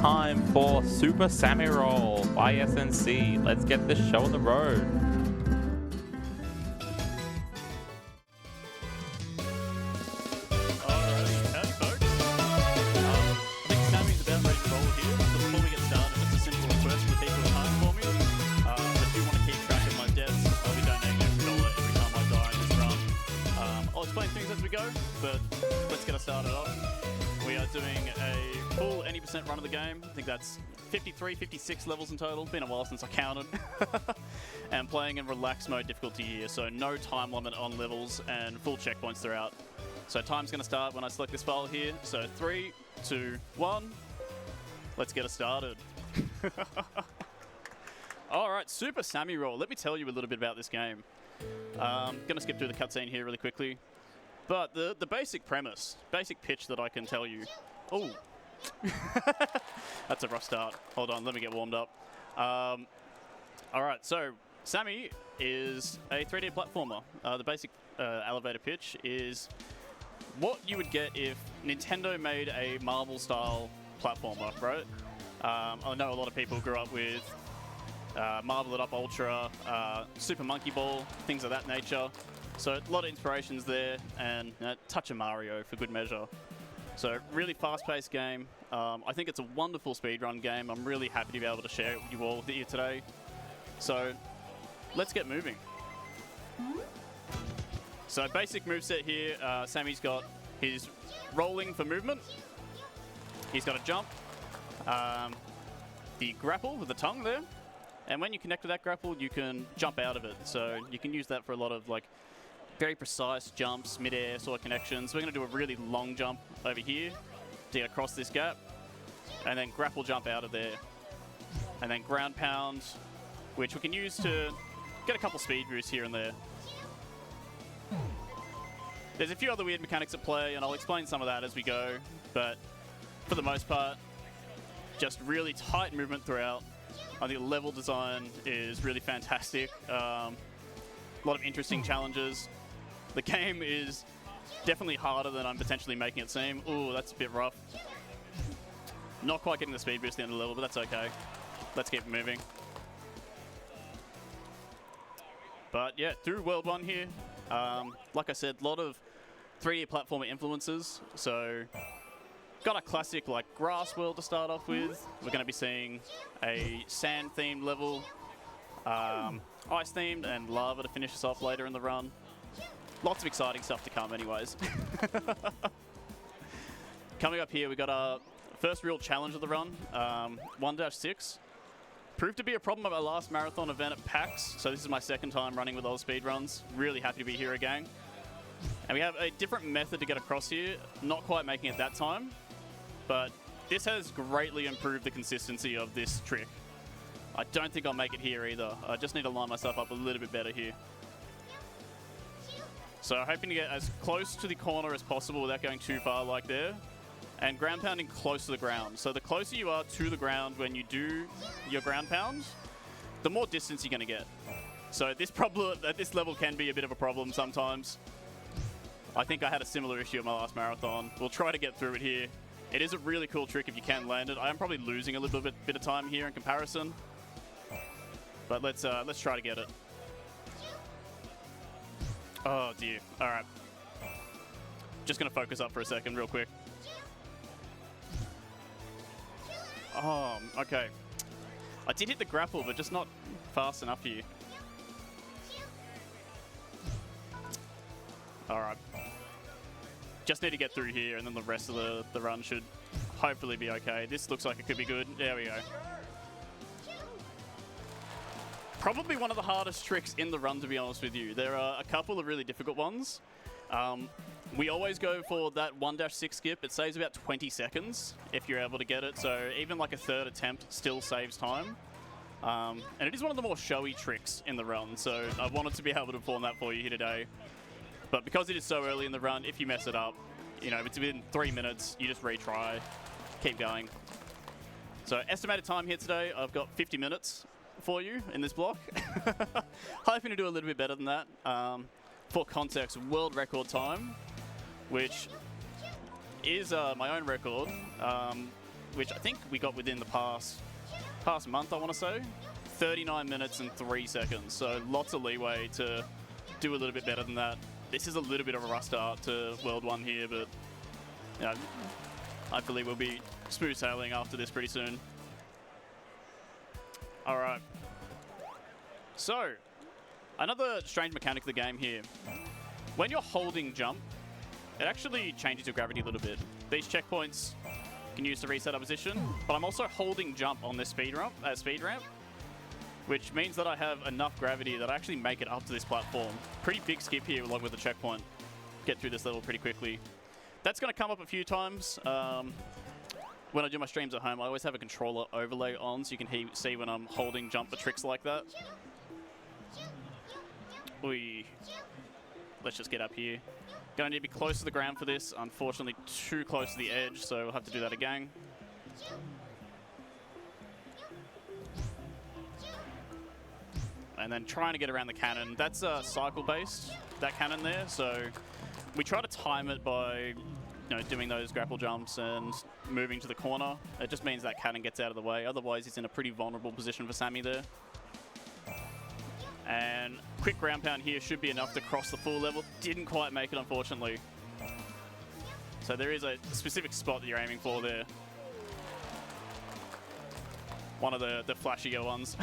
time for Super Sami Roll by SNC. Let's get this show on the road. Alrighty, howdy folks. I think Sammy's about ready to roll here. So before we get started, just a simple request for the people at home for me. If you want to keep track of my deaths, I'll be donating $1 every time I die in this run. I'll explain things as we go, but let's get us started off. We are doing a full any % run of the game. I think that's 53, 56 levels in total. Been a while since I counted. And playing in relaxed mode difficulty here, so no time limit on levels and full checkpoints throughout. So time's going to start when I select this file here. So 3, 2, 1. Let's get it started. Alright, Super Sami Roll. Let me tell you a little bit about this game. Going to skip through the cutscene here really quickly. But the basic premise, basic pitch that I can tell you. Oh, that's a rough start. Hold on, let me get warmed up. Alright, so Sami is a 3D platformer. The basic elevator pitch is what you would get if Nintendo made a Marvel-style platformer, right? I know a lot of people grew up with Marvel It Up Ultra, Super Monkey Ball, things of that nature. So a lot of inspirations there, and a touch of Mario for good measure. So really fast-paced game. I think it's a wonderful speedrun game. I'm really happy to be able to share it with you all here today. So let's get moving. So basic moveset here, Sammy's got his rolling for movement. He's got a jump, the grapple with the tongue there. And when you connect to that grapple, you can jump out of it. So you can use that for a lot of like very precise jumps, mid-air sort of connections. We're going to do a really long jump over here to get across this gap, and then grapple jump out of there. And then ground pound, which we can use to get a couple speed boosts here and there. There's a few other weird mechanics at play, and I'll explain some of that as we go, but for the most part, just really tight movement throughout. I think the level design is really fantastic. A lot of interesting challenges. The game is definitely harder than I'm potentially making it seem. Ooh, that's a bit rough. Not quite getting the speed boost at the end of the level, but that's okay. Let's keep moving. But yeah, through World 1 here, like I said, a lot of 3D platformer influences. So got a classic like grass world to start off with. We're going to be seeing a sand themed level, ice themed, and lava to finish us off later in the run. Lots of exciting stuff to come anyways. Coming up here, we got our first real challenge of the run, 1-6. Proved to be a problem at my last marathon event at PAX, so this is my second time running with AusSpeedruns. Really happy to be here again. And we have a different method to get across here, not quite making it that time, but this has greatly improved the consistency of this trick. I don't think I'll make it here either. I just need to line myself up a little bit better here. So hoping to get as close to the corner as possible without going too far like there. And ground pounding close to the ground. So the closer you are to the ground when you do your ground pound, the more distance you're going to get. So this level can be a bit of a problem sometimes. I think I had a similar issue at my last marathon. We'll try to get through it here. It is a really cool trick if you can land it. I am probably losing a little bit of time here in comparison. But let's try to get it. Oh dear. Alright. Just gonna focus up for a second real quick. Oh, okay. I did hit the grapple, but just not fast enough here. Alright. Just need to get through here, and then the rest of the run should hopefully be okay. This looks like it could be good. There we go. Probably one of the hardest tricks in the run, to be honest with you. There are a couple of really difficult ones. We always go for that 1-6 skip. It saves about 20 seconds if you're able to get it. So even like a third attempt still saves time. And it is one of the more showy tricks in the run. So I wanted to be able to perform that for you here today. But because it is so early in the run, if you mess it up, you know, if it's within 3 minutes, you just retry, keep going. So estimated time here today, I've got 50 minutes for you in this block. Hoping to do a little bit better than that. For context, world record time, which is my own record. which I think we got within the past month, I want to say. 39 minutes and 3 seconds, so lots of leeway to do a little bit better than that. This is a little bit of a rough start to World 1 here, but you know, I believe we'll be smooth sailing after this pretty soon. All right. So, another strange mechanic of the game here. When you're holding jump, it actually changes your gravity a little bit. These checkpoints can use to reset our position, but I'm also holding jump on this speed ramp, which means that I have enough gravity that I actually make it up to this platform. Pretty big skip here along with the checkpoint. Get through this level pretty quickly. That's going to come up a few times. When I do my streams at home, I always have a controller overlay on so you can see when I'm holding jump for tricks like that. Let's just get up here. Gonna need to be close to the ground for this. Unfortunately, too close to the edge, so we'll have to do that again. And then trying to get around the cannon. That's cycle-based, that cannon there, so we try to time it by doing those grapple jumps and moving to the corner. It just means that cannon gets out of the way. Otherwise, he's in a pretty vulnerable position for Sami there. And quick ground pound here should be enough to cross the full level. Didn't quite make it, unfortunately. So there is a specific spot that you're aiming for there. One of the flashier ones.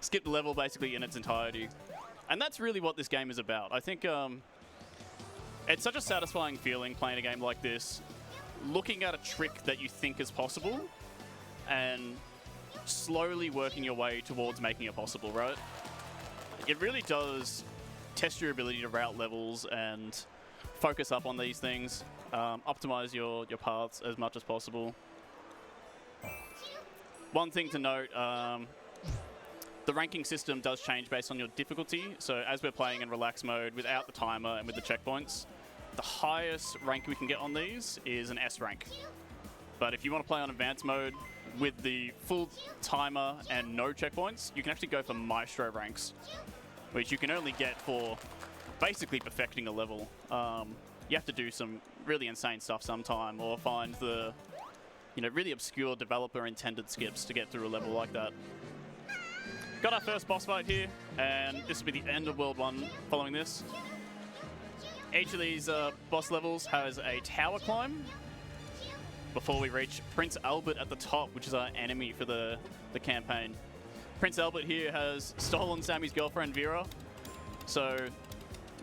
Skip the level basically in its entirety. And that's really what this game is about. I think it's such a satisfying feeling playing a game like this, looking at a trick that you think is possible and slowly working your way towards making it possible, right? It really does test your ability to route levels and focus up on these things, optimize your paths as much as possible. One thing to note, the ranking system does change based on your difficulty. So as we're playing in relax mode without the timer and with the checkpoints, the highest rank we can get on these is an S rank. But if you want to play on advanced mode with the full timer and no checkpoints, you can actually go for Maestro ranks, which you can only get for basically perfecting a level. You have to do some really insane stuff sometime, or find the really obscure developer intended skips to get through a level like that. Got our first boss fight here, and this will be the end of World 1 following this. Each of these boss levels has a tower climb before we reach Prince Albert at the top, which is our enemy for the campaign. Prince Albert here has stolen Sami's girlfriend Vera, so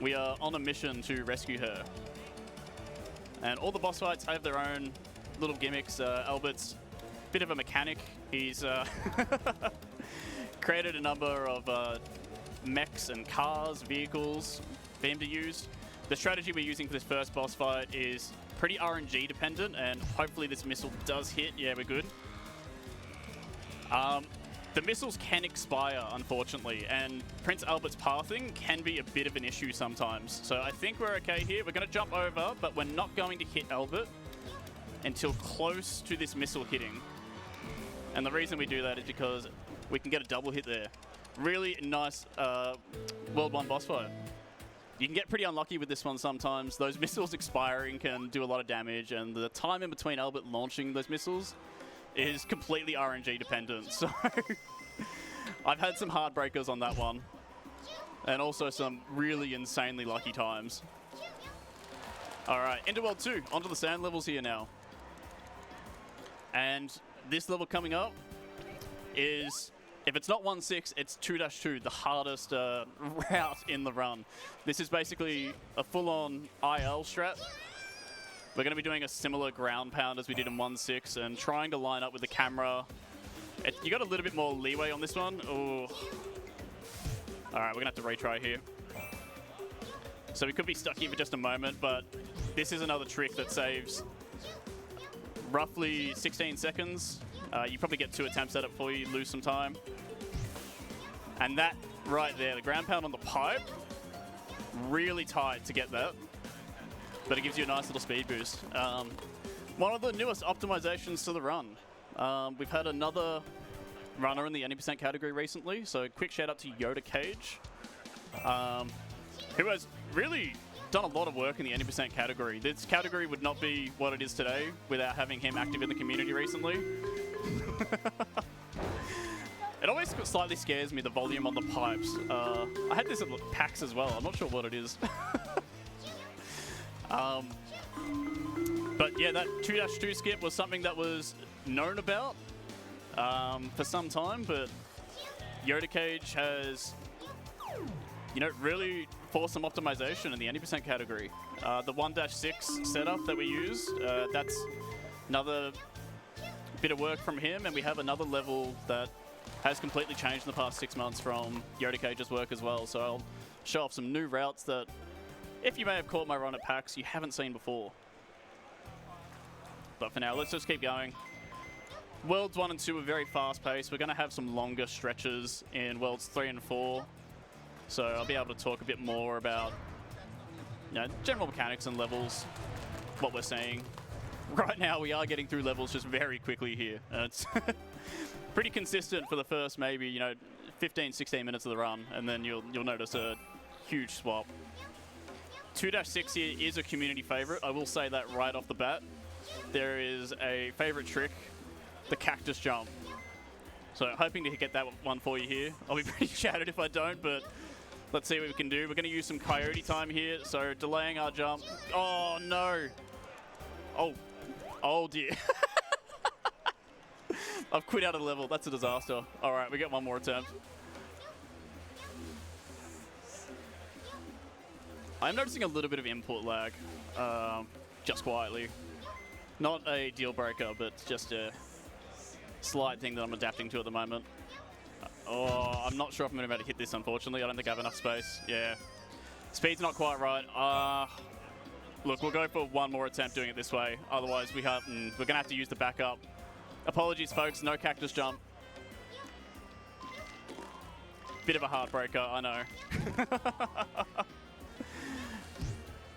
we are on a mission to rescue her. And all the boss fights have their own little gimmicks. Albert's a bit of a mechanic. He's created a number of mechs and cars, vehicles for him to use. The strategy we're using for this first boss fight is pretty RNG dependent, and hopefully this missile does hit. Yeah, we're good. The missiles can expire, unfortunately, and Prince Albert's pathing can be a bit of an issue sometimes. So I think we're okay here. We're going to jump over, but we're not going to hit Albert until close to this missile hitting. And the reason we do that is because we can get a double hit there. Really nice World 1 boss fight. You can get pretty unlucky with this one sometimes. Those missiles expiring can do a lot of damage, and the time in between Albert launching those missiles is completely RNG dependent. So I've had some heartbreakers on that one, and also some really insanely lucky times. All right, into World 2, onto the sand levels here now. And this level coming up is, if it's not 1-6, it's 2-2, the hardest route in the run. This is basically a full-on IL strat. We're going to be doing a similar ground pound as we did in 1-6 and trying to line up with the camera. You got a little bit more leeway on this one. Ooh. All right, we're going to have to retry here. So we could be stuck here for just a moment, but this is another trick that saves roughly 16 seconds. You probably get 2 attempts at it before you lose some time. And that right there, the ground pound on the pipe, really tight to get that. But it gives you a nice little speed boost. One of the newest optimizations to the run. We've had another runner in the 80% category recently, so quick shout out to Yoda Cage, who has really done a lot of work in the 80% category. This category would not be what it is today without having him active in the community recently. It always slightly scares me, the volume on the pipes. I had this at PAX as well. I'm not sure what it is. But yeah, that 2-2 skip was something that was known about for some time, but Yoda Cage has, you know, really forced some optimization in the 80% category. The 1-6 setup that we used, that's another bit of work from him, and we have another level that has completely changed in the past 6 months from Yoda Cage's work as well. So I'll show off some new routes that, if you may have caught my run at PAX, you haven't seen before. But for now, let's just keep going. Worlds 1 and 2 are very fast-paced. We're going to have some longer stretches in Worlds 3 and 4. So I'll be able to talk a bit more about, you know, general mechanics and levels, what we're seeing. Right now, we are getting through levels just very quickly here. It's pretty consistent for the first maybe, you know, 15, 16 minutes of the run, and then you'll notice a huge swap. 2-6 here is a community favorite. I will say that right off the bat. There is a favorite trick, the cactus jump. So hoping to get that one for you here. I'll be pretty shattered if I don't, but let's see what we can do. We're going to use some coyote time here, so delaying our jump. Oh, no. Oh, dear. I've quit out of the level. That's a disaster. All right, we get one more attempt. I'm noticing a little bit of input lag, just quietly. Not a deal breaker, but just a slight thing that I'm adapting to at the moment. Oh, I'm not sure if I'm going to be able to hit this, unfortunately. I don't think I have enough space. Yeah. Speed's not quite right. Look, we'll go for one more attempt doing it this way. Otherwise, we're going to have to use the backup. Apologies, folks. No cactus jump. Bit of a heartbreaker, I know.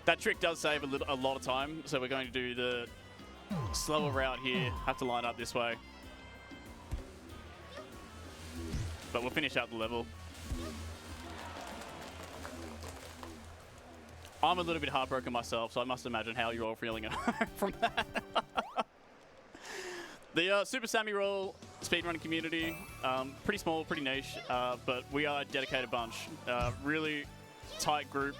That trick does save a lot of time, so we're going to do the slower route here. Have to line up this way. But we'll finish out the level. I'm a little bit heartbroken myself, so I must imagine how you're all feeling from that. The Super Sami roll speedrunning community, pretty small, pretty niche, but we are a dedicated bunch. Really tight group.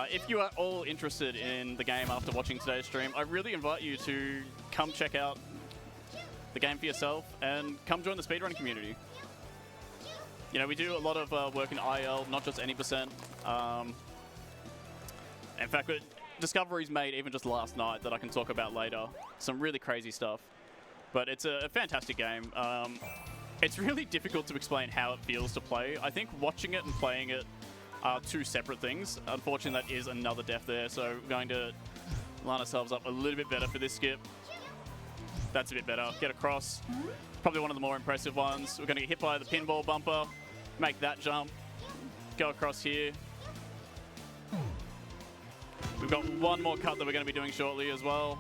If you are all interested in the game after watching today's stream, I really invite you to come check out the game for yourself and come join the speedrunning community. You know, we do a lot of work in IL, not just 80%. In fact, discoveries made even just last night that I can talk about later. Some really crazy stuff. But it's a fantastic game. It's really difficult to explain how it feels to play. I think watching it and playing it are two separate things. Unfortunately, that is another death there, so we're going to line ourselves up a little bit better for this skip. That's a bit better. Get across. Probably one of the more impressive ones. We're going to get hit by the pinball bumper, make that jump, go across here. We've got one more cut that we're going to be doing shortly as well.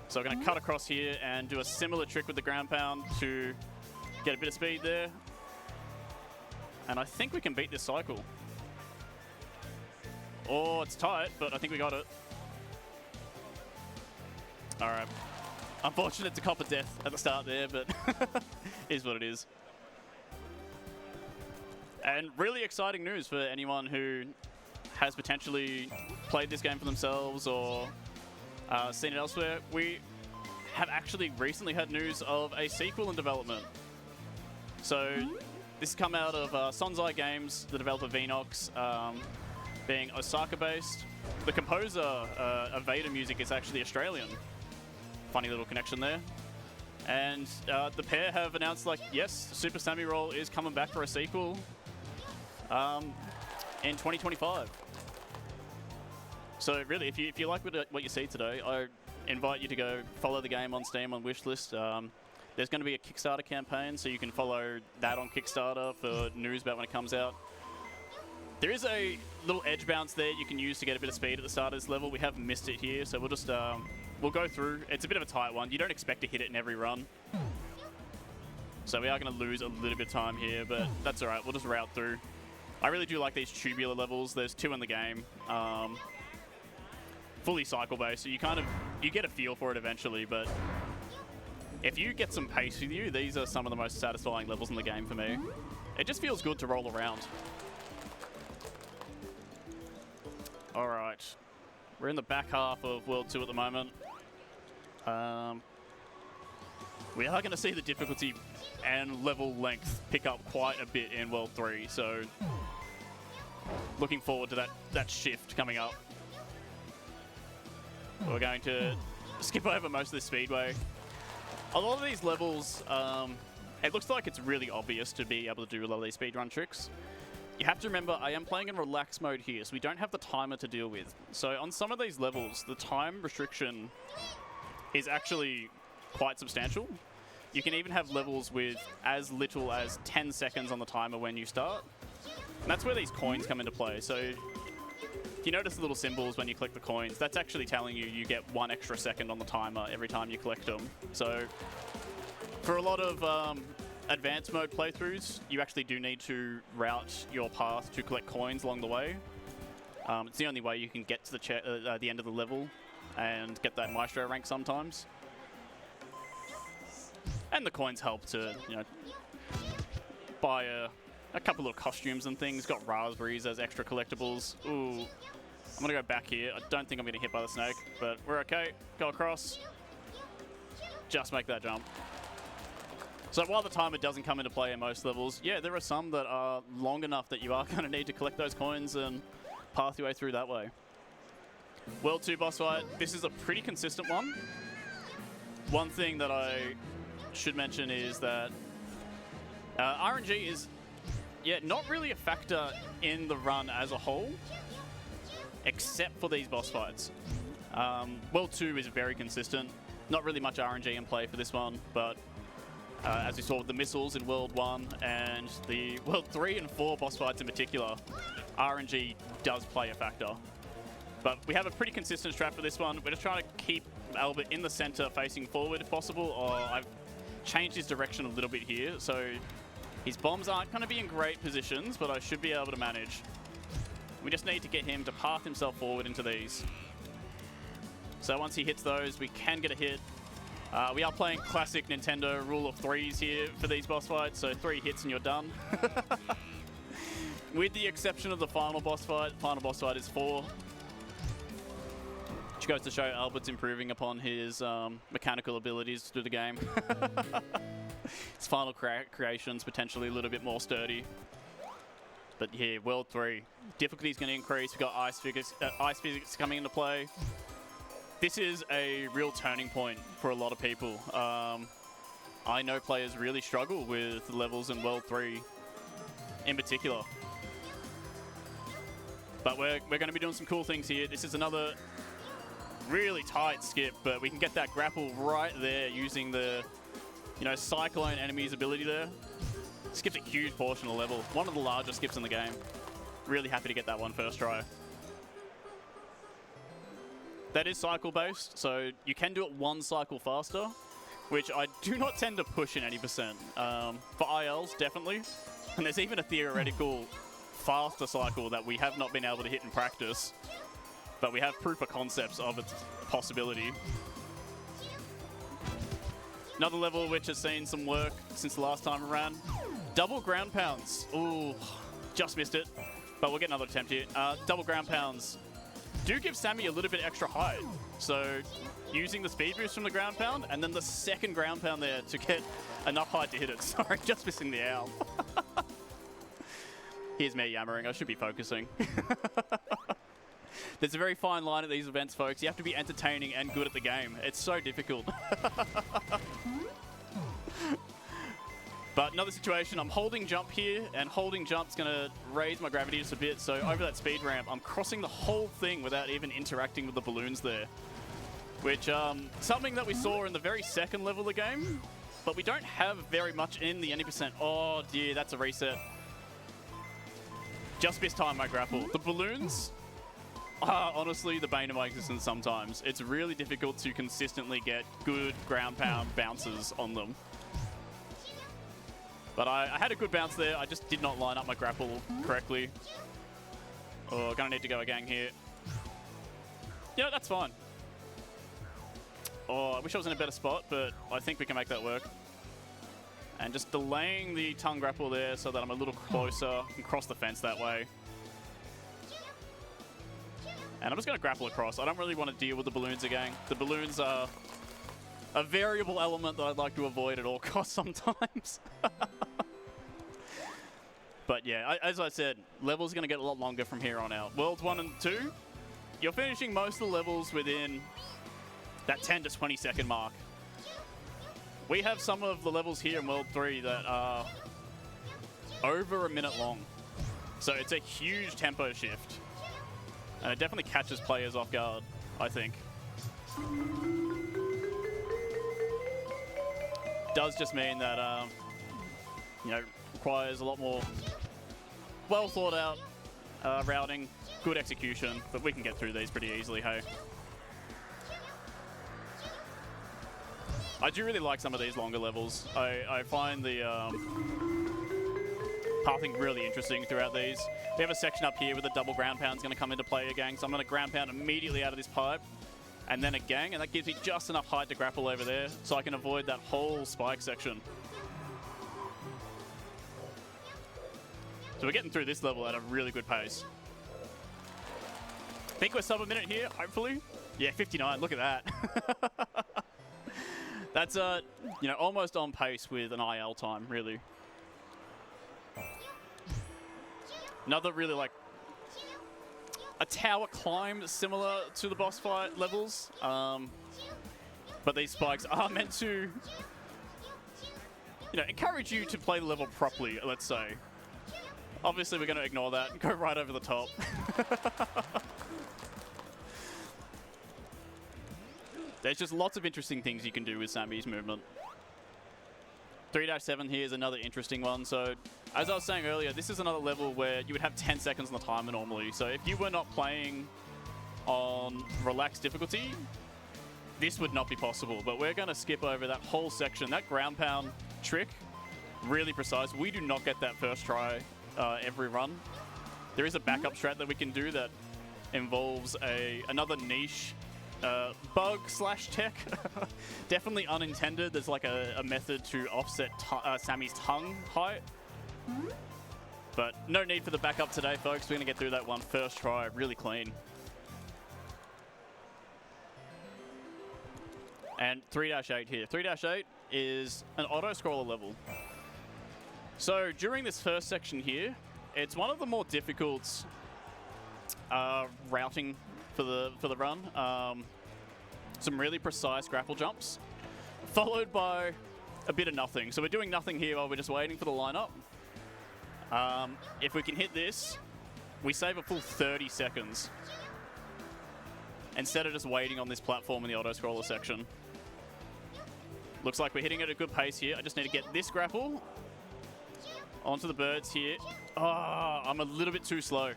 So we're going to cut across here and do a similar trick with the ground pound to get a bit of speed there. And I think we can beat this cycle. Oh, it's tight, but I think we got it. All right. Unfortunate to cop a death at the start there, but is what it is. And really exciting news for anyone who has potentially played this game for themselves or seen it elsewhere. We have actually recently had news of a sequel in development. So this has come out of Sonzai Games, the developer Venox, being Osaka-based. The composer of Vader music is actually Australian. Funny little connection there. And the pair have announced, like, yes, Super Sami Roll is coming back for a sequel in 2025. So really, if you like what you see today, I invite you to go follow the game on Steam on Wishlist. There's going to be a Kickstarter campaign, so you can follow that on Kickstarter for news about when it comes out. There is a little edge bounce there you can use to get a bit of speed at the start of this level. We have missed it here, so we'll just we'll go through. It's a bit of a tight one. You don't expect to hit it in every run. So we are going to lose a little bit of time here, but that's all right. We'll just route through. I really do like these tubular levels. There's 2 in the game. Fully cycle based, so you get a feel for it eventually, but if you get some pace with you, these are some of the most satisfying levels in the game for me. It just feels good to roll around. All right, we're in the back half of World 2 at the moment. We are going to see the difficulty and level length pick up quite a bit in World 3, so looking forward to that shift coming up. We're going to skip over most of this speedway. A lot of these levels, it looks like it's really obvious to be able to do a lot of these speedrun tricks. You have to remember, I am playing in relax mode here, so we don't have the timer to deal with. So on some of these levels, the time restriction is actually quite substantial. You can even have levels with as little as 10 seconds on the timer when you start. And that's where these coins come into play. So if you notice the little symbols when you collect the coins, that's actually telling you you get 1 extra second on the timer every time you collect them. So for a lot of advanced mode playthroughs, you actually do need to route your path to collect coins along the way. It's the only way you can get to the end of the level and get that Maestro rank sometimes. And the coins help to, you know, buy a couple of costumes and things. Got raspberries as extra collectibles. Ooh, I'm gonna go back here. I don't think I'm gonna hit by the snake, but we're okay. Go across. Just make that jump. So while the timer doesn't come into play in most levels, yeah, there are some that are long enough that you are gonna need to collect those coins and path your way through that way. World 2 boss fight. This is a pretty consistent one. One thing that I should mention is that RNG is, yeah, not really a factor in the run as a whole, except for these boss fights. World 2 is very consistent. Not really much RNG in play for this one, but as we saw with the missiles in World 1 and the World 3 and 4 boss fights in particular, RNG does play a factor. But we have a pretty consistent strat for this one. We're just trying to keep Albert in the center facing forward if possible, or I've changed his direction a little bit here, so his bombs aren't going to be in great positions, but I should be able to manage. We just need to get him to path himself forward into these. So once he hits those, we can get a hit. We are playing classic Nintendo rule of 3s here for these boss fights, so 3 hits and you're done. With the exception of the final boss fight. Final boss fight is 4. Which goes to show Albert's improving upon his mechanical abilities through the game. His final creation's potentially a little bit more sturdy. But yeah, World 3. Difficulty's going to increase. We've got ice physics coming into play. This is a real turning point for a lot of people. I know players really struggle with levels in World 3 in particular. But we're going to be doing some cool things here. This is another really tight skip, but we can get that grapple right there using the, you know, Cyclone enemy's ability there. Skips a huge portion of the level. One of the largest skips in the game. Really happy to get that one first try. That is cycle based, so you can do it 1 cycle faster, which I do not tend to push in any percent. For ILs, definitely. And there's even a theoretical faster cycle that we have not been able to hit in practice, but we have proof of concepts of its possibility. Another level which has seen some work since the last time around. Double ground pounds. Ooh, just missed it, but we'll get another attempt here. Double ground pounds do give Sami a little bit extra height. So using the speed boost from the ground pound and then the second ground pound there to get enough height to hit it. Sorry, just missing the owl. Here's me yammering. I should be focusing. There's a very fine line at these events, folks. You have to be entertaining and good at the game. It's so difficult. But another situation, I'm holding jump here, and holding jump's going to raise my gravity just a bit. So over that speed ramp, I'm crossing the whole thing without even interacting with the balloons there. Which, something that we saw in the very second level of the game, but we don't have very much in the any percent. Oh dear, that's a reset. Just missed time my grapple. The balloons are honestly the bane of my existence sometimes. It's really difficult to consistently get good ground pound bounces on them. But I had a good bounce there. I just did not line up my grapple correctly. Oh, gonna need to go a gang here. Yeah, that's fine. Oh, I wish I was in a better spot, but I think we can make that work. And just delaying the tongue grapple there so that I'm a little closer and cross the fence that way. And I'm just going to grapple across. I don't really want to deal with the balloons again. The balloons are a variable element that I'd like to avoid at all costs sometimes. But yeah, as I said, levels are going to get a lot longer from here on out. Worlds 1 and 2, you're finishing most of the levels within that 10 to 20 second mark. We have some of the levels here in World 3 that are over a minute long. So it's a huge tempo shift. And it definitely catches players off guard, I think. Does just mean that, you know, requires a lot more well thought out routing, good execution, but we can get through these pretty easily, hey. I do really like some of these longer levels. I find the pathing really interesting throughout these. We have a section up here where the double ground pound is going to come into play again, so I'm going to ground pound immediately out of this pipe, and then a gang, and that gives me just enough height to grapple over there, so I can avoid that whole spike section. So we're getting through this level at a really good pace. I think we're sub a minute here, hopefully. Yeah, 59, look at that. That's, you know, almost on pace with an IL time, really. Another really, like, a tower climb similar to the boss fight levels. But these spikes are meant to, you know, encourage you to play the level properly, let's say. Obviously, we're going to ignore that and go right over the top. There's just lots of interesting things you can do with Sami's movement. 3-7 here is another interesting one. So, as I was saying earlier, this is another level where you would have 10 seconds on the timer normally. So, if you were not playing on relaxed difficulty, this would not be possible. But we're going to skip over that whole section. That ground pound trick, really precise. We do not get that first try every run. There is a backup strat that we can do that involves another niche bug / tech. Definitely unintended. There's like a method to offset Sami's tongue height. But no need for the backup today, folks. We're going to get through that one first try really clean. And 3-8 here. 3-8 is an auto-scroller level. So during this first section here, it's one of the more difficult routing for the run. Some really precise grapple jumps, followed by a bit of nothing. So we're doing nothing here while we're just waiting for the lineup. If we can hit this, we save a full 30 seconds instead of just waiting on this platform in the auto-scroller section. Looks like we're hitting at a good pace here. I just need to get this grapple onto the birds here. Oh, I'm a little bit too slow.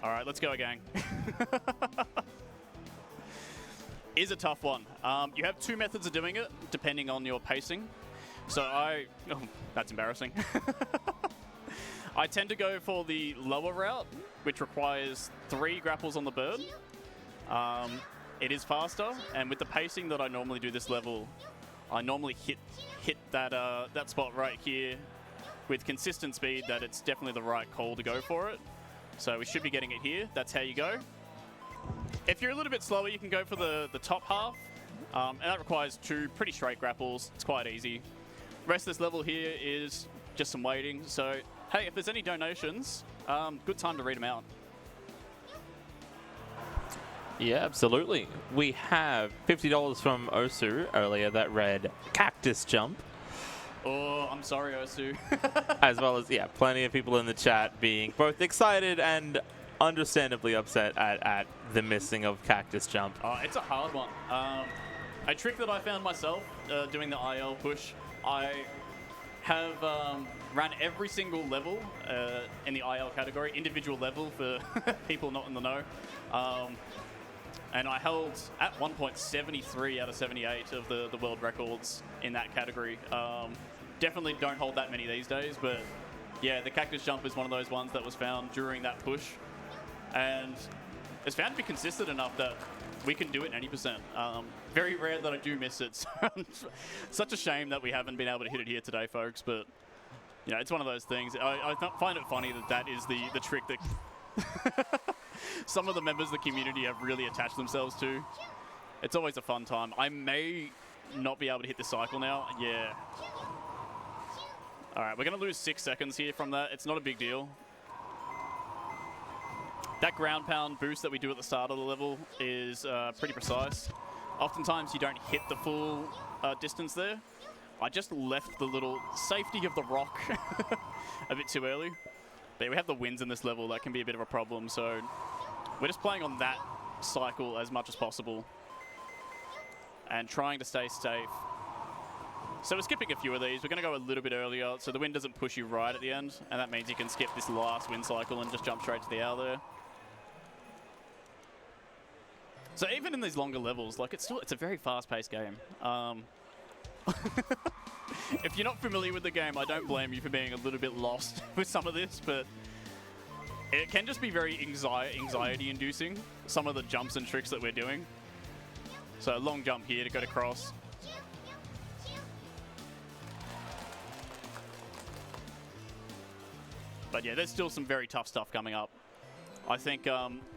All right, let's go, gang. Is a tough one. You have two methods of doing it, depending on your pacing. So oh, that's embarrassing. I tend to go for the lower route, which requires 3 grapples on the bird. It is faster, and with the pacing that I normally do this level, I normally hit that that spot right here with consistent speed that it's definitely the right call to go for it. So we should be getting it here. That's how you go. If you're a little bit slower, you can go for the top half, and that requires 2 pretty straight grapples. It's quite easy. The rest of this level here is just some waiting. So, hey, if there's any donations, good time to read them out. Yeah, absolutely. We have $50 from Osu earlier that read Cactus Jump. Oh, I'm sorry, Osu. As well as, yeah, plenty of people in the chat being both excited and understandably upset at the missing of Cactus Jump. It's a hard one. A trick that I found myself doing the IL push, I have ran every single level in the IL category, individual level for people not in the know. And I held, at one point, 73 out of 78 of the world records in that category. Definitely don't hold that many these days, but yeah, the cactus jump is one of those ones that was found during that push. And it's found to be consistent enough that we can do it 90%. Very rare that I do miss it. So such a shame that we haven't been able to hit it here today, folks, but you know, it's one of those things. I find it funny that that is the trick that some of the members of the community have really attached themselves to. It's always a fun time. I may not be able to hit this cycle now. Yeah. All right, we're going to lose 6 seconds here from that. It's not a big deal. That ground pound boost that we do at the start of the level is pretty precise. Oftentimes you don't hit the full distance there. I just left the little safety of the rock a bit too early. But we have the winds in this level. That can be a bit of a problem. So we're just playing on that cycle as much as possible and trying to stay safe. So we're skipping a few of these. We're going to go a little bit earlier so the wind doesn't push you right at the end. And that means you can skip this last wind cycle and just jump straight to the hour there. So even in these longer levels, like it's a very fast-paced game. If you're not familiar with the game, I don't blame you for being a little bit lost with some of this, but it can just be very anxiety-inducing, some of the jumps and tricks that we're doing. So long jump here to go to cross. But yeah, there's still some very tough stuff coming up. I think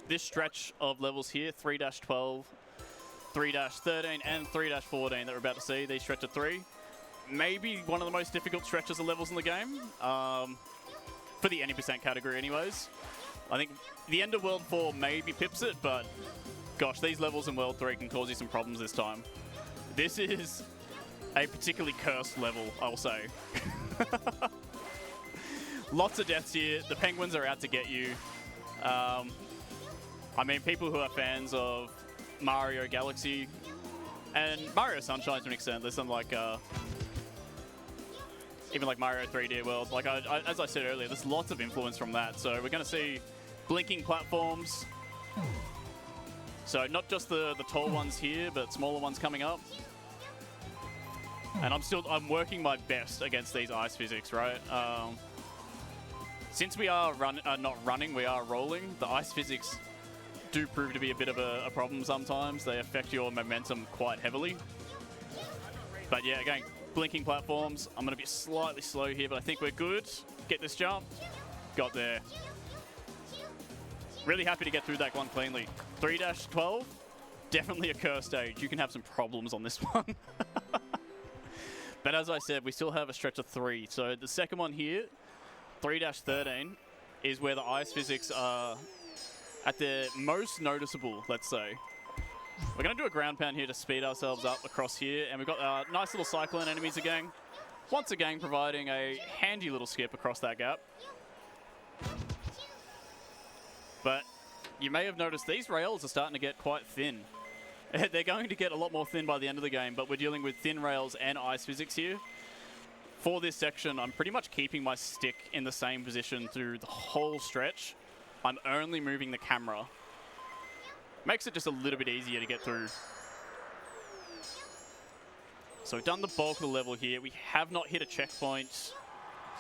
this stretch of levels here, 3-12, 3-13, and 3-14 that we're about to see, these stretch of 3, maybe one of the most difficult stretches of levels in the game, for the any percent category anyways. I think the end of World 4 maybe pips it, but gosh, these levels in World 3 can cause you some problems this time. This is a particularly cursed level, I'll say. Lots of deaths here. The penguins are out to get you. I mean, people who are fans of Mario Galaxy and Mario Sunshine to an extent, there's some like, even like Mario 3D World. Like as I said earlier, there's lots of influence from that. So we're going to see blinking platforms. So not just the tall ones here, but smaller ones coming up. And I'm working my best against these ice physics, right? Since we are not running, we are rolling, the ice physics do prove to be a bit of a problem sometimes. They affect your momentum quite heavily. But yeah, again, blinking platforms. I'm going to be slightly slow here, but I think we're good. Get this jump. Got there. Really happy to get through that one cleanly. 3-12, definitely a curse stage. You can have some problems on this one. But as I said, we still have a stretch of 3. So the second one here, 3-13, is where the ice physics are at their most noticeable, let's say. We're going to do a ground pound here to speed ourselves up across here, and we've got a nice little cyclone enemies again. Once again, providing a handy little skip across that gap. But you may have noticed these rails are starting to get quite thin. They're going to get a lot more thin by the end of the game, but we're dealing with thin rails and ice physics here. For this section, I'm pretty much keeping my stick in the same position through the whole stretch. I'm only moving the camera. Makes it just a little bit easier to get through. So we've done the bulk of the level here. We have not hit a checkpoint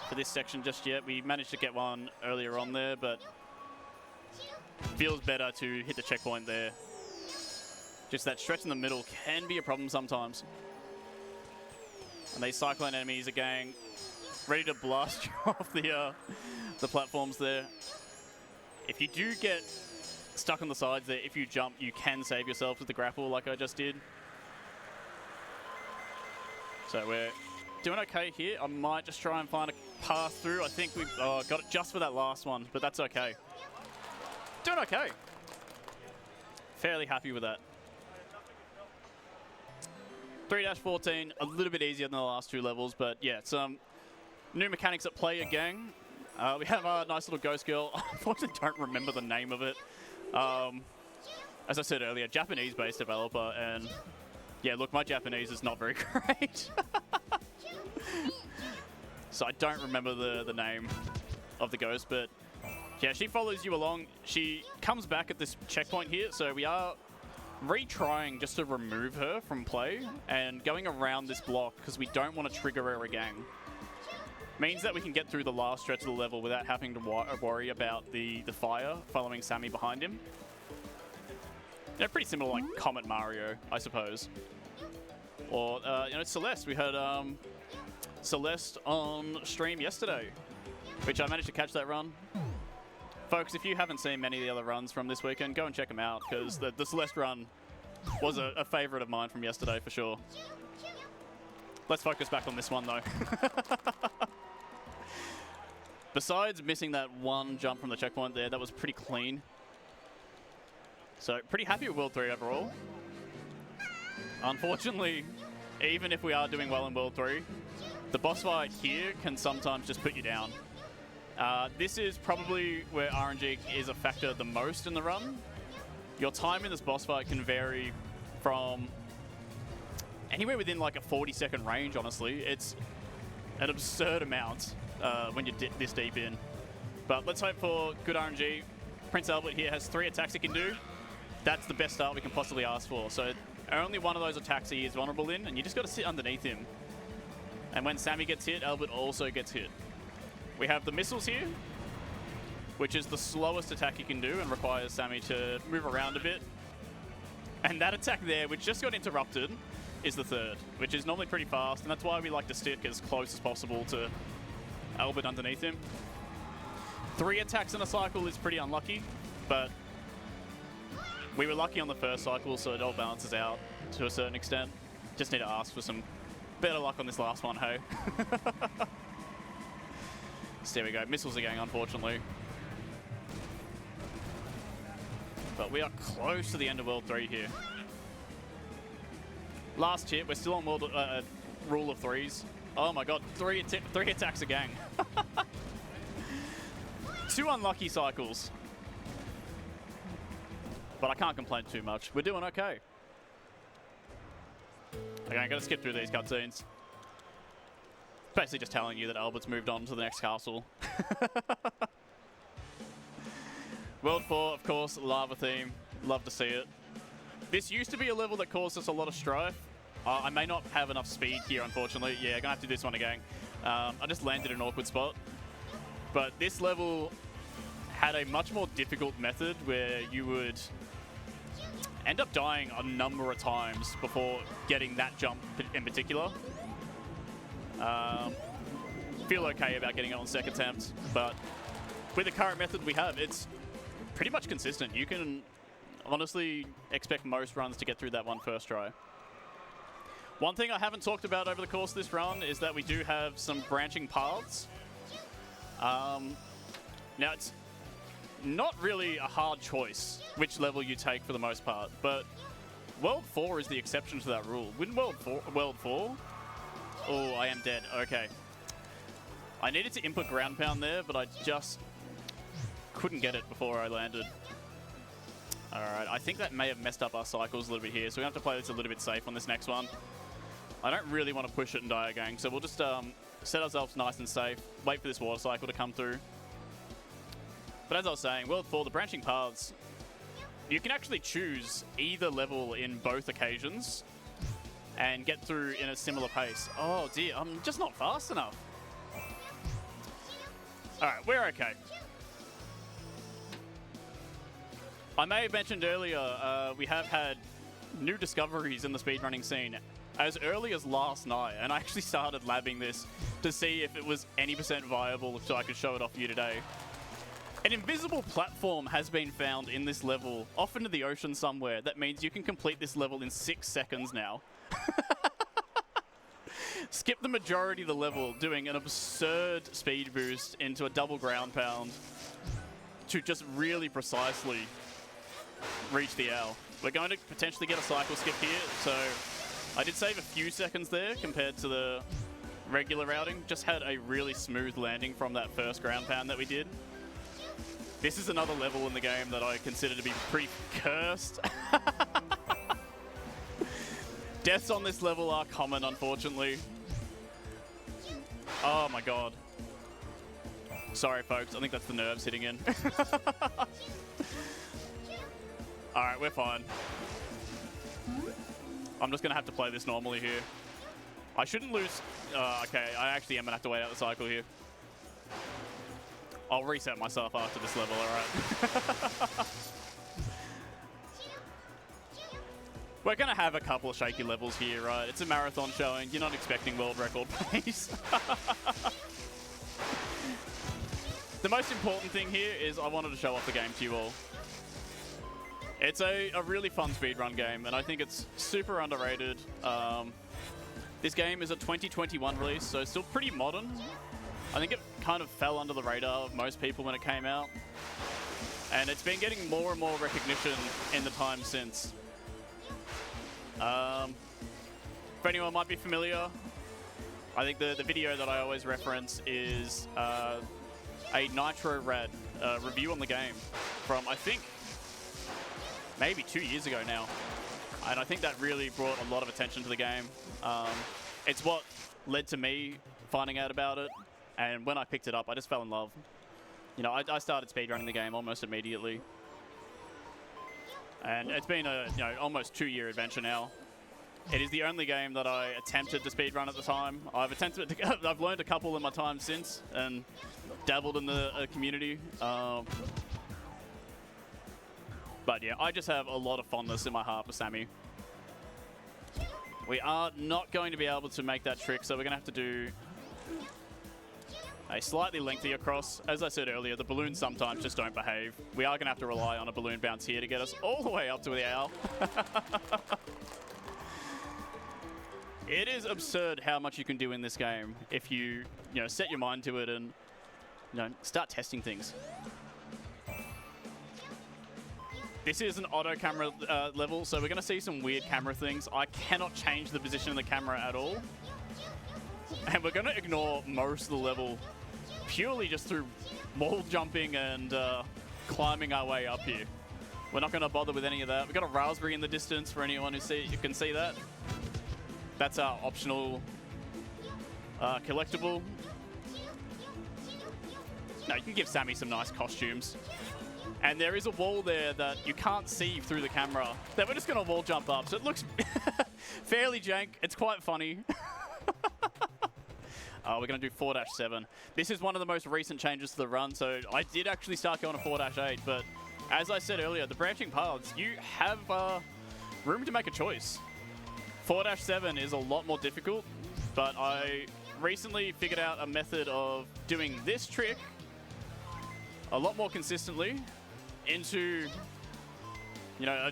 for this section just yet. We managed to get one earlier on there, but feels better to hit the checkpoint there. Just that stretch in the middle can be a problem sometimes. And these cyclone enemies are going ready to blast you off the platforms there. If you do get stuck on the sides there, if you jump, you can save yourself with the grapple like I just did. So we're doing okay here. I might just try and find a path through. I think we've got it just for that last one, but that's okay. Doing okay. Fairly happy with that. 3-14, a little bit easier than the last 2 levels, but yeah, some new mechanics at play again. We have our nice little ghost girl. I unfortunately don't remember the name of it. As I said earlier, Japanese-based developer, and yeah, look, my Japanese is not very great. So I don't remember the name of the ghost, but yeah, she follows you along. She comes back at this checkpoint here, so we are retrying just to remove her from play and going around this block because we don't want to trigger her again. Means that we can get through the last stretch of the level without having to worry about the fire following Sami behind him. Yeah, pretty similar like Comet Mario, I suppose. Or, you know, Celeste. We had Celeste on stream yesterday, which I managed to catch that run. Folks, if you haven't seen many of the other runs from this weekend, go and check them out, because the Celeste run was a favorite of mine from yesterday for sure. Let's focus back on this one, though. Besides missing that one jump from the checkpoint there, that was pretty clean. So, pretty happy with World 3 overall. Unfortunately, even if we are doing well in World 3, the boss fight here can sometimes just put you down. This is probably where RNG is a factor the most in the run. Your time in this boss fight can vary from anywhere within like a 40-second range, honestly. It's an absurd amount when you're this deep in. But let's hope for good RNG. Prince Albert here has 3 attacks he can do. That's the best start we can possibly ask for. So only one of those attacks he is vulnerable in, and you just got to sit underneath him. And when Sami gets hit, Albert also gets hit. We have the missiles here, which is the slowest attack he can do and requires Sami to move around a bit. And that attack there, which just got interrupted, is the third, which is normally pretty fast, and that's why we like to stick as close as possible to Albert underneath him. 3 attacks in a cycle is pretty unlucky, but we were lucky on the first cycle, so it all balances out to a certain extent. Just need to ask for some better luck on this last one, hey? So there we go. Missiles again, unfortunately. But we are close to the end of World 3 here. Last hit. We're still on World rule of 3s. Oh my god, 3 attacks a gang. 2 unlucky cycles. But I can't complain too much. We're doing okay. Okay, I'm going to skip through these cutscenes. Basically just telling you that Albert's moved on to the next castle. World 4, of course, lava theme. Love to see it. This used to be a level that caused us a lot of strife. I may not have enough speed here, unfortunately. Yeah, I'm going to have to do this one again. I just landed in an awkward spot. But this level had a much more difficult method where you would end up dying a number of times before getting that jump in particular. Feel okay about getting it on second attempt, but with the current method we have, it's pretty much consistent. You can honestly expect most runs to get through that one first try. One thing I haven't talked about over the course of this run is that we do have some branching paths. Now, it's not really a hard choice which level you take for the most part, but World 4 is the exception to that rule. Wouldn't World 4? Oh, I am dead. Okay. I needed to input ground pound there, but I just couldn't get it before I landed. Alright, I think that may have messed up our cycles a little bit here, so we have to play this a little bit safe on this next one. I don't really want to push it and die again, so we'll just set ourselves nice and safe, wait for this water cycle to come through. But as I was saying, World 4, the branching paths, you can actually choose either level in both occasions and get through in a similar pace. Oh dear, I'm just not fast enough. Alright, we're okay. I may have mentioned earlier, we have had new discoveries in the speedrunning scene as early as last night, and I actually started labbing this to see if it was any % viable so I could show it off for you today. An invisible platform has been found in this level, off into the ocean somewhere. That means you can complete this level in 6 seconds now. Skip the majority of the level, doing an absurd speed boost into a double ground pound to just really precisely reach the owl. We're going to potentially get a cycle skip here, so I did save a few seconds there compared to the regular routing. Just had a really smooth landing from that first ground pound that we did. This is another level in the game that I consider to be pretty cursed. Deaths on this level are common, unfortunately. Oh my god. Sorry, folks. I think that's the nerves hitting in. Alright, we're fine. I'm just going to have to play this normally here. I shouldn't lose. Okay, I actually am going to have to wait out the cycle here. I'll reset myself after this level, alright? We're going to have a couple of shaky levels here, right? It's a marathon showing. You're not expecting world record pace. The most important thing here is I wanted to show off the game to you all. It's a really fun speedrun game, and I think it's super underrated. This game is a 2021 release, so it's still pretty modern. I think it kind of fell under the radar of most people when it came out. And it's been getting more and more recognition in the time since. If anyone might be familiar, I think the video that I always reference is a Nitro Rad review on the game from, I think, maybe 2 years ago now. And I think that really brought a lot of attention to the game. It's what led to me finding out about it. And when I picked it up, I just fell in love. You know, I started speedrunning the game almost immediately. And it's been a almost 2-year adventure now. It is the only game that I attempted to speedrun at the time. I've learned a couple in my time since and dabbled in the community. But yeah, I just have a lot of fondness in my heart for Sami. We are not going to be able to make that trick, so we're going to have to do a slightly lengthier cross. As I said earlier, the balloons sometimes just don't behave. We are going to have to rely on a balloon bounce here to get us all the way up to the owl. It is absurd how much you can do in this game if you set your mind to it and start testing things. This is an auto camera level, so we're going to see some weird camera things. I cannot change the position of the camera at all. And we're going to ignore most of the level purely just through wall jumping and climbing our way up here. We're not going to bother with any of that. We've got a raspberry in the distance for anyone who can see that. That's our optional collectible. Now, you can give Sami some nice costumes. And there is a wall there that you can't see through the camera that we're just going to wall jump up. So it looks fairly jank. It's quite funny. We're going to do 4-7. This is one of the most recent changes to the run. So I did actually start going to 4-8. But as I said earlier, the branching paths, you have room to make a choice. 4-7 is a lot more difficult. But I recently figured out a method of doing this trick a lot more consistently into, a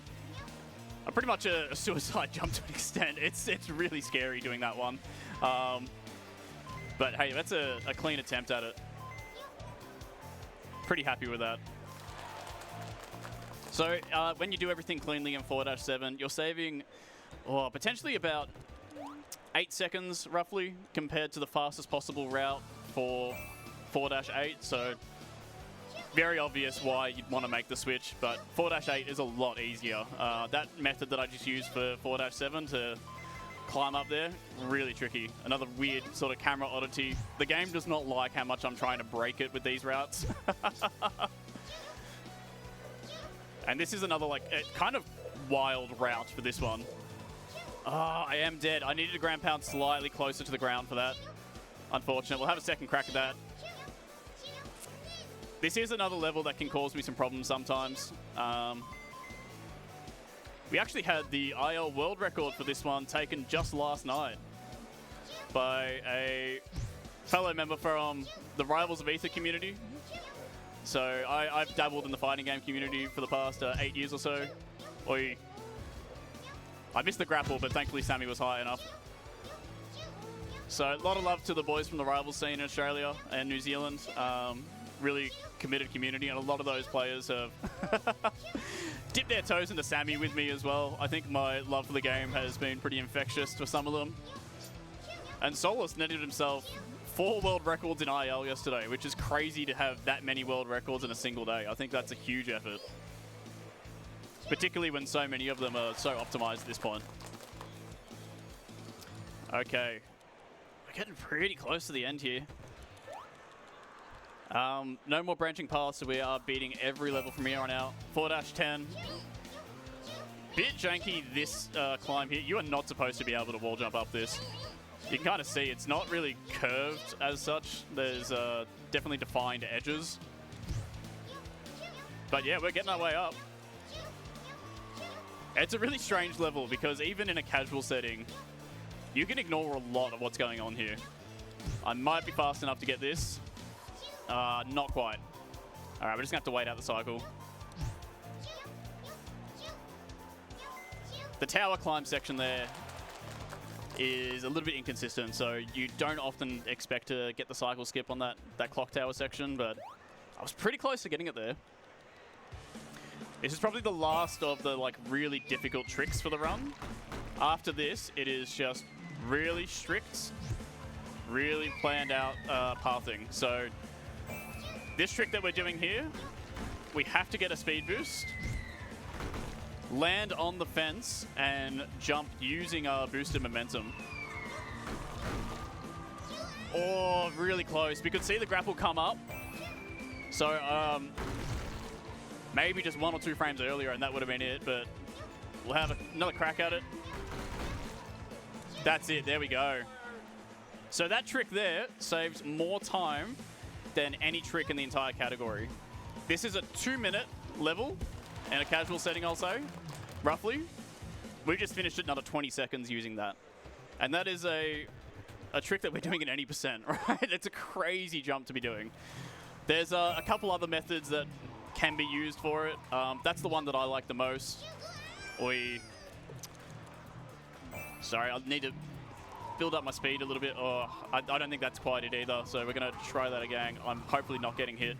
pretty much a suicide jump to an extent. It's really scary doing that one. But hey, that's a clean attempt at it. Pretty happy with that. So when you do everything cleanly in 4-7, you're saving potentially about 8 seconds roughly compared to the fastest possible route for 4-8. So very obvious why you'd want to make the switch, but 4-8 is a lot easier. That method that I just used for 4-7 to climb up there, really tricky. Another weird sort of camera oddity. The game does not like how much I'm trying to break it with these routes. And this is another kind of wild route for this one. Oh, I am dead. I needed a ground pound slightly closer to the ground for that. Unfortunate. We'll have a second crack at that. This is another level that can cause me some problems sometimes. We actually had the IL world record for this one taken just last night by a fellow member from the Rivals of Ether community. So I've dabbled in the fighting game community for the past 8 years or so. I missed the grapple, but thankfully Sami was high enough. So a lot of love to the boys from the Rivals scene in Australia and New Zealand. Really committed community, and a lot of those players have dipped their toes into Sami with me as well. I think my love for the game has been pretty infectious for some of them. And Solus netted himself 4 world records in IL yesterday, which is crazy to have that many world records in a single day. I think that's a huge effort, particularly when so many of them are so optimized at this point. Okay, we're getting pretty close to the end here. No more branching paths, so we are beating every level from here on out. 4-10. bit janky, this climb here. You are not supposed to be able to wall jump up this. You can kind of see it's not really curved as such. There's definitely defined edges. But yeah, we're getting our way up. It's a really strange level because even in a casual setting, you can ignore a lot of what's going on here. I might be fast enough to get this. Not quite. All right, we're just gonna have to wait out the cycle. The tower climb section there is a little bit inconsistent, so you don't often expect to get the cycle skip on that clock tower section, but I was pretty close to getting it there. This is probably the last of the like really difficult tricks for the run. After this, it is just really strict, really planned out pathing. So this trick that we're doing here, we have to get a speed boost, land on the fence, and jump using our boosted momentum. Oh, really close. We could see the grapple come up. So maybe just 1 or 2 frames earlier and that would have been it, but we'll have another crack at it. That's it, there we go. So that trick there saves more time than any trick in the entire category. This is a 2-minute level in a casual setting, I'll say, roughly. We just finished it another 20 seconds using that. And that is a trick that we're doing at any percent, right? It's a crazy jump to be doing. There's a couple other methods that can be used for it. That's the one that I like the most. Sorry, I need to build up my speed a little bit. Oh, I don't think that's quite it either, so we're going to try that again. I'm hopefully not getting hit.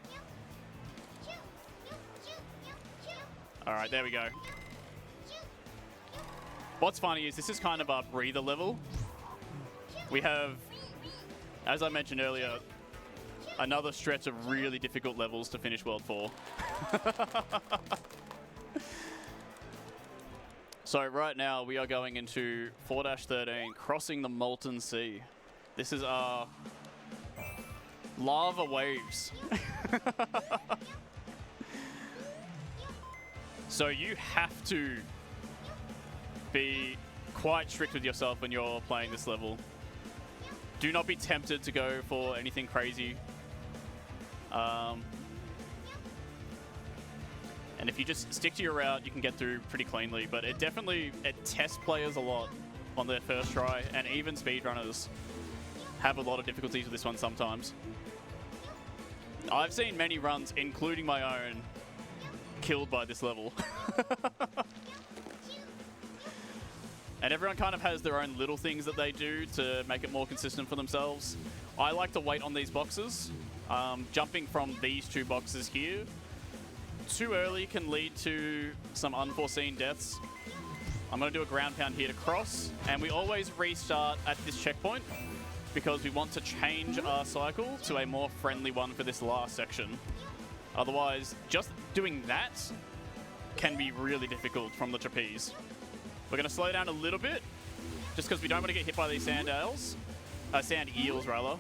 All right, there we go. What's funny is this is kind of a breather level. We have, as I mentioned earlier, another stretch of really difficult levels to finish World 4. So right now we are going into 4-13, crossing the Molten Sea. This is our lava waves. So you have to be quite strict with yourself when you're playing this level. Do not be tempted to go for anything crazy. And if you just stick to your route, you can get through pretty cleanly. But it tests players a lot on their first try, and even speedrunners have a lot of difficulties with this one sometimes. I've seen many runs, including my own, killed by this level. And everyone kind of has their own little things that they do to make it more consistent for themselves. I like to wait on these boxes. Jumping from these 2 boxes here too early can lead to some unforeseen deaths. I'm going to do a ground pound here to cross, and we always restart at this checkpoint because we want to change our cycle to a more friendly one for this last section. Otherwise, just doing that can be really difficult from the trapeze. We're going to slow down a little bit just because we don't want to get hit by these sand eels rather.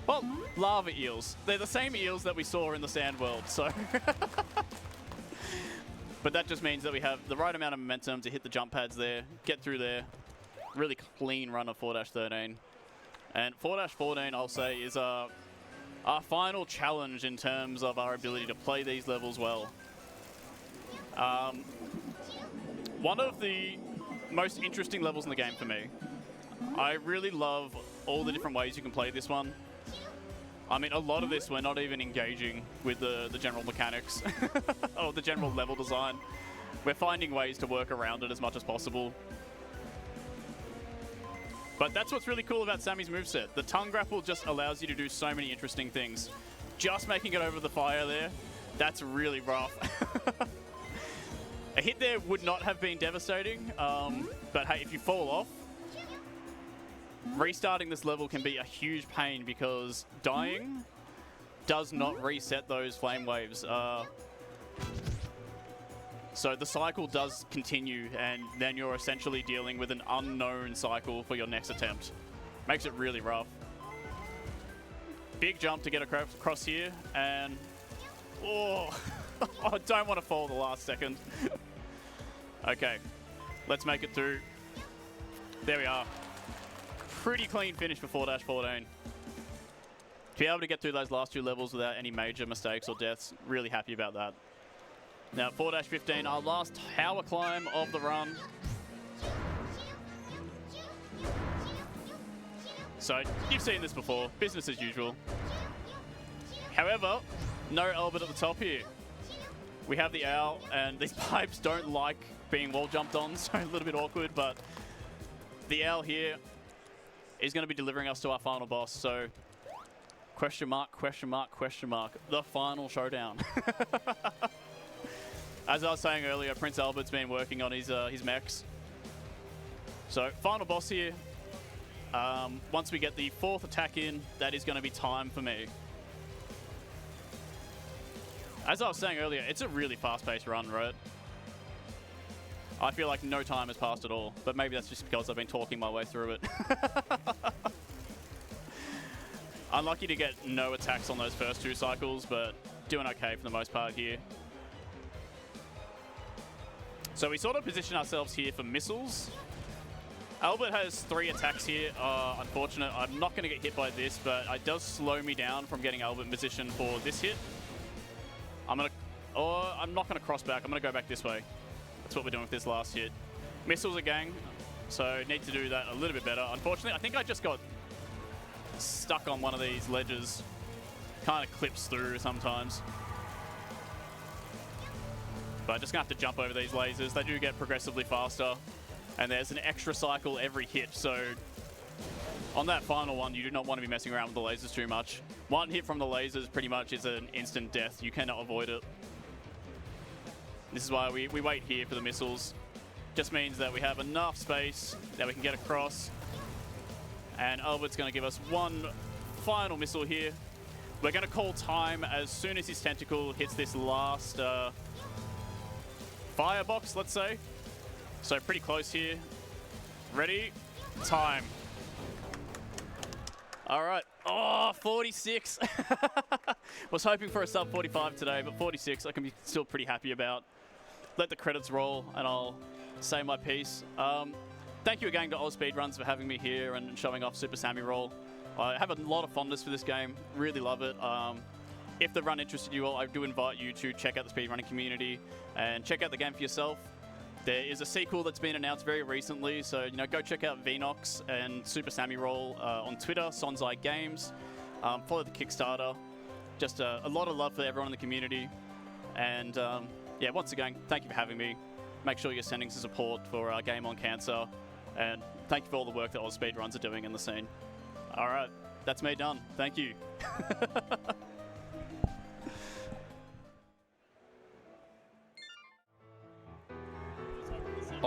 Well, lava eels. They're the same eels that we saw in the sand world, so. But that just means that we have the right amount of momentum to hit the jump pads there, get through there. Really clean run of 4-13. And 4-14, I'll say, is our final challenge in terms of our ability to play these levels well. One of the most interesting levels in the game for me. I really love all the different ways you can play this one. I mean, a lot of this we're not even engaging with the general mechanics or the general level design. We're finding ways to work around it as much as possible. But that's what's really cool about Sami's moveset. The tongue grapple just allows you to do so many interesting things. Just making it over the fire there, that's really rough. A hit there would not have been devastating, but hey, if you fall off, restarting this level can be a huge pain because dying does not reset those flame waves. So the cycle does continue, and then you're essentially dealing with an unknown cycle for your next attempt. Makes it really rough. Big jump to get across here, and oh, I don't want to fall the last second. Okay, Let's make it through. There we are. Pretty clean finish for 4-14. To be able to get through those last 2 levels without any major mistakes or deaths, really happy about that. Now 4-15, our last tower climb of the run. So, you've seen this before, business as usual. However, no Albert at the top here. We have the owl, and these pipes don't like being wall jumped on, so a little bit awkward, but the owl here is going to be delivering us to our final boss, so question mark, question mark, question mark, the final showdown. As I was saying earlier, Prince Albert's been working on his mechs. So, final boss here. Once we get the 4th attack in, that is going to be time for me. As I was saying earlier, it's a really fast-paced run, right? I feel like no time has passed at all, but maybe that's just because I've been talking my way through it. Unlucky to get no attacks on those first 2 cycles, but doing okay for the most part here. So we sort of position ourselves here for missiles. Albert has 3 attacks here. Unfortunate, I'm not going to get hit by this, but it does slow me down from getting Albert in position for this hit. I'm not going to cross back. I'm going to go back this way. That's what we're doing with this last hit. Missiles are gang, so need to do that a little bit better. Unfortunately, I think I just got stuck on one of these ledges. Kind of clips through sometimes. But just going to have to jump over these lasers. They do get progressively faster. And there's an extra cycle every hit, so on that final one, you do not want to be messing around with the lasers too much. 1 hit from the lasers pretty much is an instant death. You cannot avoid it. This is why we wait here for the missiles. Just means that we have enough space that we can get across. And Albert's going to give us 1 final missile here. We're going to call time as soon as his tentacle hits this last firebox, let's say. So pretty close here. Ready? Time. All right. Oh, 46. Was hoping for a sub 45 today, but 46 I can be still pretty happy about. Let the credits roll and I'll say my piece. Thank you again to AusSpeedruns for having me here and showing off Super Sami roll. I have a lot of fondness for this game. Really love it. If the run interested you all, I do invite you to check out the speedrunning community and check out the game for yourself. There is a sequel that's been announced very recently, so go check out Vnox and Super Sami Roll on Twitter, Sonzai Games. Follow the Kickstarter. Just a lot of love for everyone in the community. And yeah, once again, thank you for having me. Make sure you're sending some support for Game on Cancer. And thank you for all the work that AusSpeedruns are doing in the scene. All right, that's me done. Thank you.